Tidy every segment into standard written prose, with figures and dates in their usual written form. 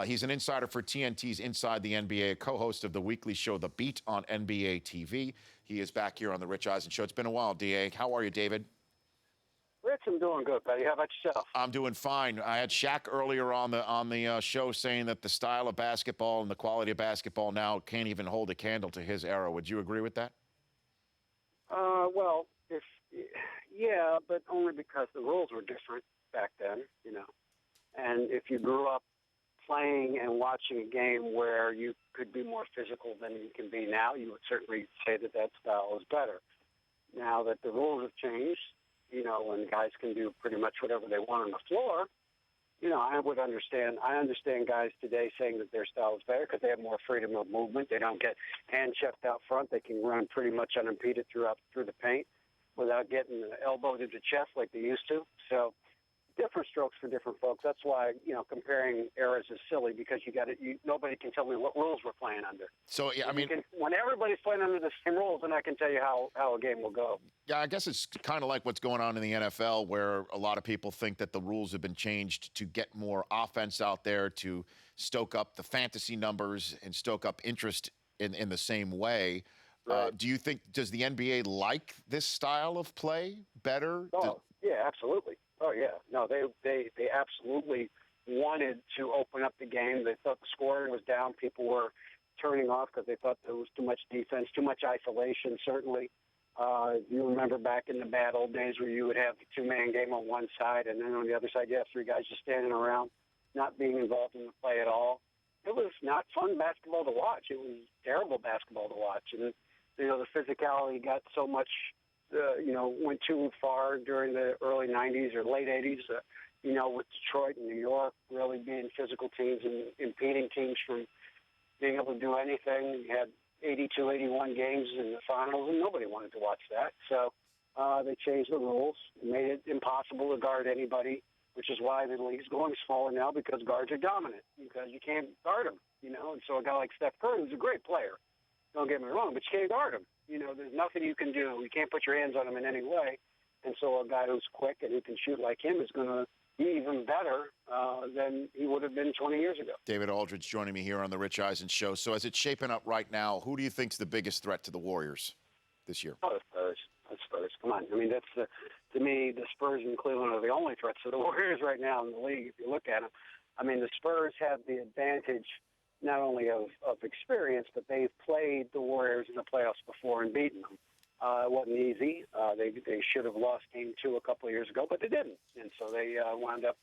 He's an insider for TNT's Inside the NBA, a co-host of the weekly show The Beat on NBA TV. He is back here on the Rich Eisen Show. It's been a while, DA. How are you, David? Rich, I'm doing good, buddy. How about yourself? I'm doing fine. I had Shaq earlier on the show saying that the style of basketball and the quality of basketball now can't even hold a candle to his era. Would you agree with that? Well, yeah, but only because the rules were different back then, And if you grew up playing and watching a game where you could be more physical than you can be now, you would certainly say that style is better. Now that the rules have changed, and guys can do pretty much whatever they want on the floor, I would understand. I understand guys today saying that their style is better because they have more freedom of movement. They don't get hand checked out front. They can run pretty much unimpeded through the paint without getting elbowed into the chest like they used to. So different strokes for different folks. That's why, comparing eras is silly because nobody can tell me what rules we're playing under. So, yeah, when everybody's playing under the same rules, then I can tell you how a game will go. Yeah, I guess it's kind of like what's going on in the NFL where a lot of people think that the rules have been changed to get more offense out there, to stoke up the fantasy numbers and stoke up interest in the same way. Right. Does the NBA like this style of play better? Oh, yeah, absolutely. Oh, yeah. No, they absolutely wanted to open up the game. They thought the scoring was down. People were turning off because they thought there was too much defense, too much isolation, certainly. You remember back in the bad old days where you would have the two-man game on one side, and then on the other side you have three guys just standing around, not being involved in the play at all. It was not fun basketball to watch. It was terrible basketball to watch. And, the physicality got so much went too far during the early 90s or late 80s, with Detroit and New York really being physical teams and impeding teams from being able to do anything. You had 82, 81 games in the finals, and nobody wanted to watch that. So they changed the rules, made it impossible to guard anybody, which is why the league's going smaller now because guards are dominant, because you can't guard them, And so a guy like Steph Curry, who's a great player, don't get me wrong, but you can't guard him. There's nothing you can do. You can't put your hands on him in any way. And so a guy who's quick and who can shoot like him is going to be even better than he would have been 20 years ago. David Aldridge joining me here on the Rich Eisen Show. So as it's shaping up right now, who do you think's the biggest threat to the Warriors this year? Oh, the Spurs. The Spurs. Come on. I mean, to me, the Spurs and Cleveland are the only threats to the Warriors right now in the league, if you look at them. I mean, the Spurs have the advantage not only of experience, but they've played the Warriors in the playoffs before and beaten them. It wasn't easy. They should have lost Game 2 a couple of years ago, but they didn't. And so they wound up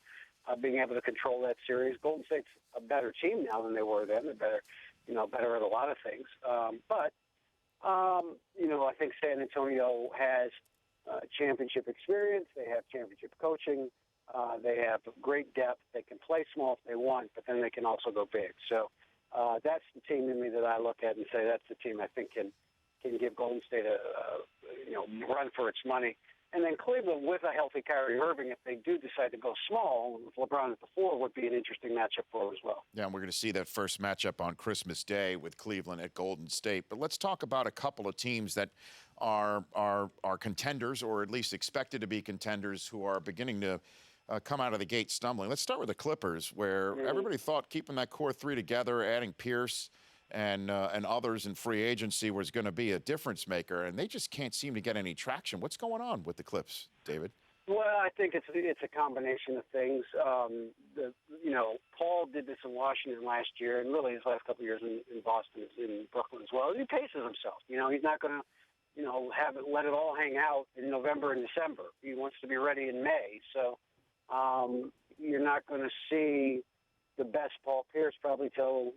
being able to control that series. Golden State's a better team now than they were then. They're better, better at a lot of things. But I think San Antonio has championship experience. They have championship coaching. They have great depth. They can play small if they want, but then they can also go big. So that's the team to me that I look at and say that's the team I think can give Golden State a run for its money. And then Cleveland, with a healthy Kyrie Irving, if they do decide to go small, with LeBron at the 4, would be an interesting matchup for them as well. Yeah, and we're going to see that first matchup on Christmas Day with Cleveland at Golden State. But let's talk about a couple of teams that are contenders, or at least expected to be contenders, who are beginning to come out of the gate stumbling. Let's start with the Clippers, where everybody thought keeping that core three together, adding Pierce and others in free agency was going to be a difference maker, and they just can't seem to get any traction. What's going on with the Clips, David? Well, I think it's a combination of things. Paul did this in Washington last year, and really his last couple of years in Boston, in Brooklyn as well. He paces himself. He's not going to let it all hang out in November and December. He wants to be ready in May. So you're not going to see the best Paul Pierce probably till,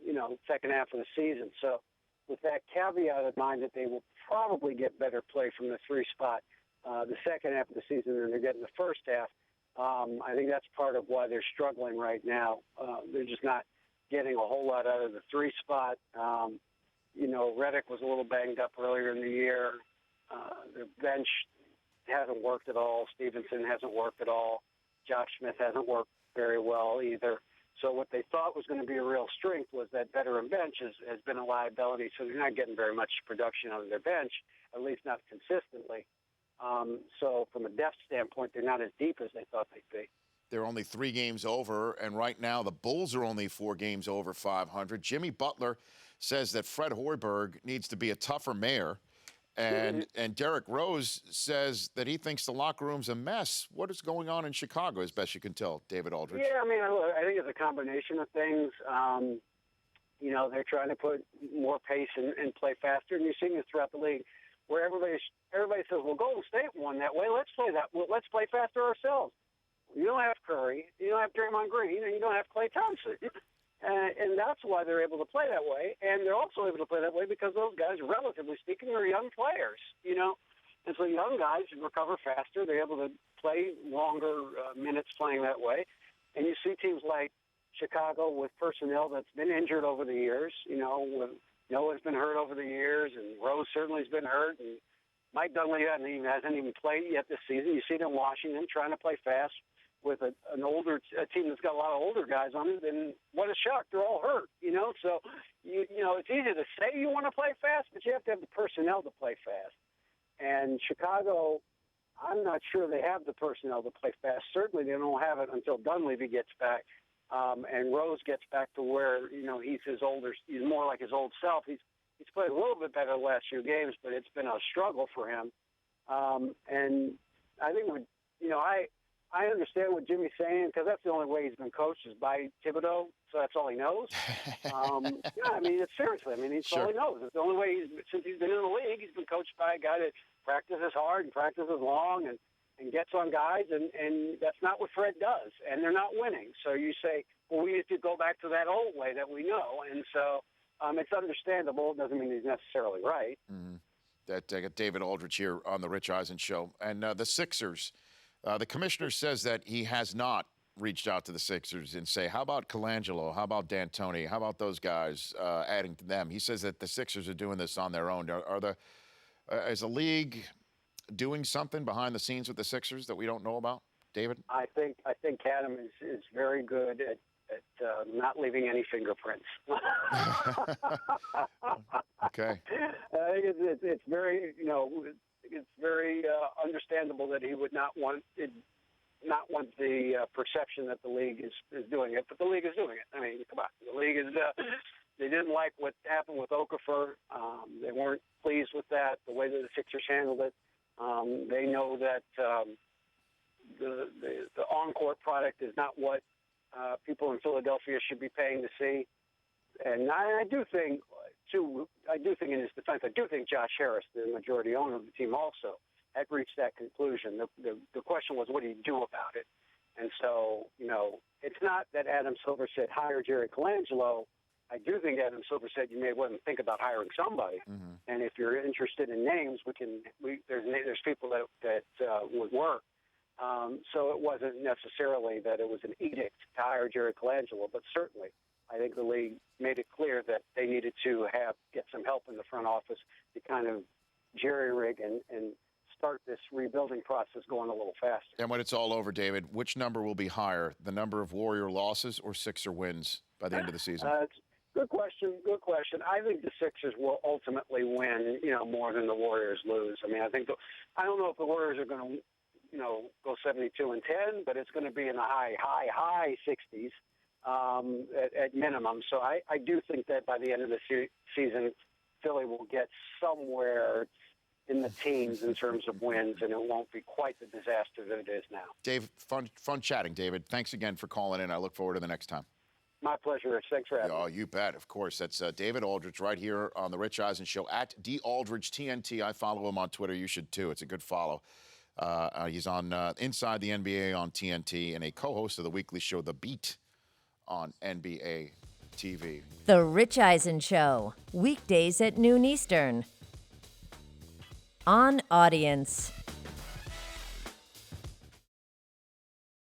second half of the season. So with that caveat in mind that they will probably get better play from the 3 spot the second half of the season than they're getting the first half, I think that's part of why they're struggling right now. They're just not getting a whole lot out of the 3 spot. Redick was a little banged up earlier in the year. The bench hasn't worked at all. Stevenson hasn't worked at all. Josh Smith hasn't worked very well either. So what they thought was going to be a real strength was that veteran bench has been a liability, so they're not getting very much production out of their bench, at least not consistently. So from a depth standpoint, they're not as deep as they thought they'd be. They're only 3 games over, and right now the Bulls are only 4 games over 500. Jimmy Butler says that Fred Hoiberg needs to be a tougher mayor. And Derrick Rose says that he thinks the locker room's a mess. What is going on in Chicago, as best you can tell, David Aldridge? Yeah, I mean, I think it's a combination of things. They're trying to put more pace and play faster, and you're seeing this throughout the league, where everybody says, "Well, Golden State won that way. Let's play that. Well, let's play faster ourselves." You don't have Curry, you don't have Draymond Green, and you don't have Klay Thompson, and that's why they're able to play that way. And they're also able to play that way because those guys, relatively speaking, are young players. And so young guys recover faster. They're able to play longer minutes playing that way. And you see teams like Chicago with personnel that's been injured over the years. With Noah's been hurt over the years, and Rose certainly has been hurt, and Mike Dunleavy hasn't even played yet this season. You see them in Washington trying to play fast with a team that's got a lot of older guys on it. And what a shock, they're all hurt. So it's easy to say you want to play fast, but you have to have the personnel to play fast. And Chicago, I'm not sure they have the personnel to play fast. Certainly they don't have it until Dunleavy gets back. And Rose gets back to where, he's more like his old self. He's played a little bit better the last few games, but it's been a struggle for him. And I think, I understand what Jimmy's saying, because that's the only way he's been coached is by Thibodeau, so that's all he knows. It's seriously. It's all he knows. It's the only way since he's been in the league, he's been coached by a guy that practices hard and practices long and gets on guys, and that's not what Fred does, and they're not winning. So you say, well, we need to go back to that old way that we know, and so it's understandable. It doesn't mean he's necessarily right. Mm-hmm. Got David Aldridge here on the Rich Eisen Show. And the Sixers, the commissioner says that he has not reached out to the Sixers and say, how about Colangelo? How about D'Antoni? How about those guys, adding to them? He says that the Sixers are doing this on their own. Is the league doing something behind the scenes with the Sixers that we don't know about, David? I think Adam is very good at not leaving any fingerprints. Okay. I think it's very understandable that he would not want the perception that the league is doing it, but the league is doing it. Come on, the league is. They didn't like what happened with Okafor. They weren't pleased with that, the way that the Sixers handled it. They know that the on-court product is not what people in Philadelphia should be paying to see. And I do think in his defense, I do think Josh Harris, the majority owner of the team, also had reached that conclusion. The question was, what do you do about it? And so, it's not that Adam Silver said, hire Jerry Colangelo. I do think Adam Silver said you may want to think about hiring somebody. Mm-hmm. And if you're interested in names, there's people that would work. So it wasn't necessarily that it was an edict to hire Jerry Colangelo, but certainly I think the league made it clear that they needed to get some help in the front office to kind of jerry-rig and start this rebuilding process going a little faster. And when it's all over, David, which number will be higher, the number of Warrior losses or Sixer wins by the end of the season? Good question. I think the Sixers will ultimately win, more than the Warriors lose. I don't know if the Warriors are going to, go 72-10, but it's going to be in the high 60s at minimum. So I do think that by the end of the season, Philly will get somewhere in the teens in terms of wins, and it won't be quite the disaster that it is now. Dave, fun chatting, David. Thanks again for calling in. I look forward to the next time. My pleasure, Rich. Thanks for having me. Oh, you bet. Of course. That's David Aldridge right here on the Rich Eisen Show at @DAldridgeTNT. I follow him on Twitter. You should too. It's a good follow. He's on Inside the NBA on TNT and a co-host of the weekly show The Beat on NBA TV. The Rich Eisen Show, weekdays at noon Eastern. On Audience.